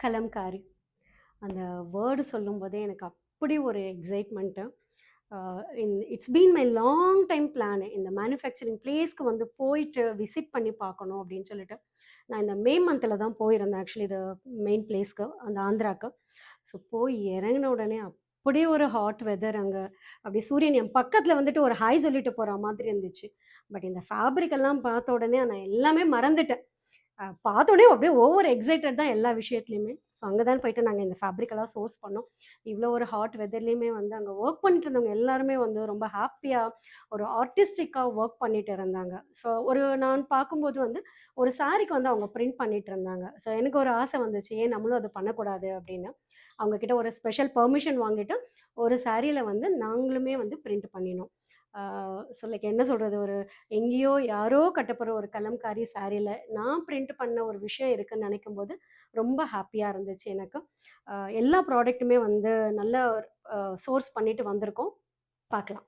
கலம்காரி. அந்த வேர்டு சொல்லும்போதே எனக்கு அப்படி ஒரு excitement. It's been my long time plan. இந்த மேனுஃபேக்சரிங் பிளேஸ்க்கு வந்து போயிட்டு விசிட் பண்ணி பார்க்கணும் அப்படின்னு சொல்லிட்டு. நான் இந்த மே மந்த்தில் தான் போயிருந்தேன் ஆக்சுவலி இது மெயின் பிளேஸ்க்கு, அந்த ஆந்திராக்கு. ஸோ போய் இறங்குன உடனே அப்படியே ஒரு ஹாட் வெதர் அங்கே. அப்படியே சூரியன் என் பக்கத்தில் வந்துட்டு ஒரு ஹாய் சொல்லிட்டு போகிற மாதிரி இருந்துச்சு. பட் இந்த ஃபேப்ரிக் எல்லாம் பார்த்த உடனே நான் எல்லாமே மறந்துட்டேன். பார்த்தோனே அப்படியே ஓவர் எக்ஸைட்டட் தான் எல்லா விஷயத்துலயுமே. ஸோ அங்க தான் போயிட்டு நாங்க இந்த ஃபேப்ரிக் எல்லாம் சோர்ஸ் பண்ணோம். இவ்ளோ ஒரு ஹாட் வெதர்லயுமே வந்து அங்க வொர்க் பண்ணிட்டு இருந்தவங்க எல்லாருமே வந்து ரொம்ப ஹேப்பியா, ஒரு ஆர்டிஸ்டிக்கா வொர்க் பண்ணிட்டு இருந்தாங்க. ஸோ நான் பார்க்கும்போது வந்து ஒரு சாரிக்கு வந்து அவங்க பிரிண்ட் பண்ணிட்டு இருந்தாங்க. ஸோ எனக்கு ஒரு ஆசை வந்துச்சு, ஏன் நம்மளும் அத பண்ணக்கூடாது அப்படின்னு. அவங்க கிட்ட ஒரு ஸ்பெஷல் பெர்மிஷன் வாங்கிட்டு, ஒரு சாரியில வந்து நாங்களுமே வந்து பிரிண்ட் பண்ணினோம். ஆ ஸோ லைக் என்ன சொல்றது? ஒரு எங்கேயோ யாரோ கட்டப்போற ஒரு கலம்காரி சாரீல நான் பிரிண்ட் பண்ண ஒரு விஷயம் இருக்குன்னு நினைக்கும்போது, ரொம்ப ஹேப்பியா இருந்துச்சு எனக்கு. எல்லா ப்ராடக்ட்டுமே வந்து நல்லா சோர்ஸ் பண்ணிட்டு வந்திருக்கோம். பார்க்கலாம்.